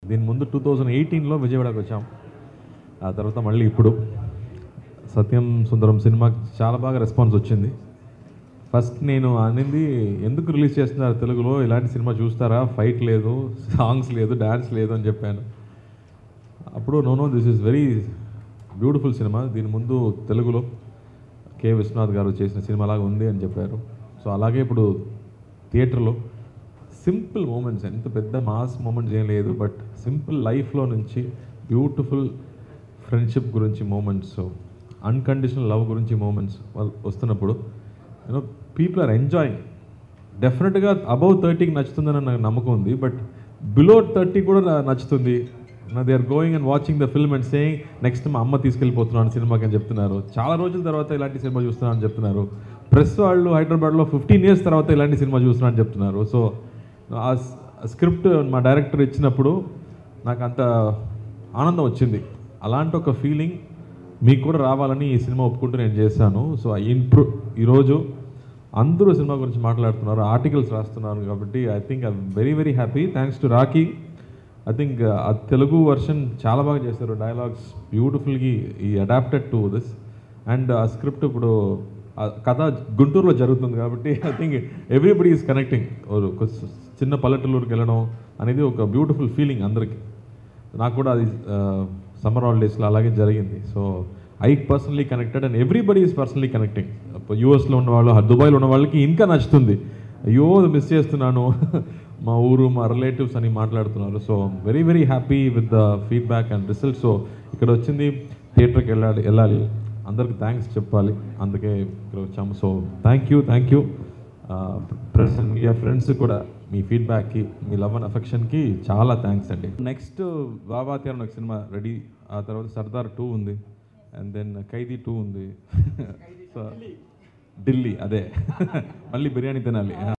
దీని ముందు 2018లో విజయవాడకు వచ్చాం. ఆ తర్వాత మళ్ళీ ఇప్పుడు సత్యం సుందరం సినిమాకి చాలా బాగా రెస్పాన్స్ వచ్చింది. ఫస్ట్ నేను అనింది, ఎందుకు రిలీజ్ చేస్తున్నారు తెలుగులో, ఇలాంటి సినిమా చూస్తారా, ఫైట్ లేదు, సాంగ్స్ లేదు, డ్యాన్స్ లేదు అని చెప్పాను. అప్పుడు no this is very beautiful cinema, దీని ముందు తెలుగులో కె విశ్వనాథ్ గారు చేసిన సినిమా లాగా ఉంది అని చెప్పారు. సో అలాగే ఇప్పుడు థియేటర్లో సింపుల్ మూమెంట్స్, ఎంత పెద్ద మాస్ మూమెంట్స్ ఏం లేదు, బట్ సింపుల్ లైఫ్లో నుంచి బ్యూటిఫుల్ ఫ్రెండ్షిప్ గురించి మూమెంట్స్, అన్కండిషనల్ లవ్ గురించి మూమెంట్స్ వస్తున్నప్పుడు యూనో పీపుల్ ఆర్ ఎంజాయింగ్. డెఫినెట్గా అబౌవ్ 30కి నచ్చుతుందని నాకు నమ్మకం ఉంది, బట్ బిలో 30 కూడా నచ్చుతుంది. They are going and watching the film and saying next మా అమ్మ తీసుకెళ్ళిపోతున్నాను సినిమాకి అని చెప్తున్నారు. చాలా రోజుల తర్వాత ఇలాంటి సినిమా చూస్తున్నాను అని చెప్తున్నారు. ప్రెస్ వాళ్ళు హైదరాబాద్లో 15 years తర్వాత ఇలాంటి సినిమా చూస్తున్నాను అని చెప్తున్నారు. సో ఆ స్క్రిప్ట్ మా డైరెక్టర్ ఇచ్చినప్పుడు నాకు అంత ఆనందం వచ్చింది. అలాంటి ఒక ఫీలింగ్ మీకు కూడా రావాలని ఈ సినిమా ఒప్పుకుంటూ నేను చేశాను. సో ఈరోజు అందరూ సినిమా గురించి మాట్లాడుతున్నారు, ఆర్టికల్స్ రాస్తున్నారు, కాబట్టి I think I very very happy. Thanks to Rocky. I think ఆ తెలుగు వర్షన్ చాలా బాగా చేశారు, డైలాగ్స్ బ్యూటిఫుల్గా ఈ అడాప్టెడ్ టు దిస్. అండ్ ఆ స్క్రిప్ట్ ఇప్పుడు కథ గుంటూరులో జరుగుతుంది కాబట్టి I think everybody is connecting. చిన్న పల్లెటూరుకి వెళ్ళడం అనేది ఒక బ్యూటిఫుల్ ఫీలింగ్ అందరికీ. నాకు కూడా అది సమ్మర్ హాలిడేస్లో అలాగే జరిగింది. So I personally connected and everybody is personally connecting. యూఎస్లో ఉన్నవాళ్ళు, దుబాయ్లో ఉన్న వాళ్ళకి ఇంకా నచ్చుతుంది. అయ్యో మిస్ చేస్తున్నాను మా ఊరు, మా రిలేటివ్స్ అని మాట్లాడుతున్నారు. So very very happy with the feedback and result. So ఇక్కడ వచ్చింది థియేటర్కి వెళ్ళాలి, అందరికి థ్యాంక్స్ చెప్పాలి, అందుకే ఇక్కడ వచ్చాము. So thank you press and media friends కూడా మీ ఫీడ్బ్యాక్కి, మీ లవ్ అండ్ అఫెక్షన్కి చాలా థ్యాంక్స్ అండి. నెక్స్ట్ బాబాతి అని ఒక సినిమా రెడీ, ఆ తర్వాత సర్దార్ 2 ఉంది, అండ్ దెన్ ఖైదీ 2 ఉంది. సో ఢిల్లీ, అదే మళ్ళీ బిర్యానీ తినాలి.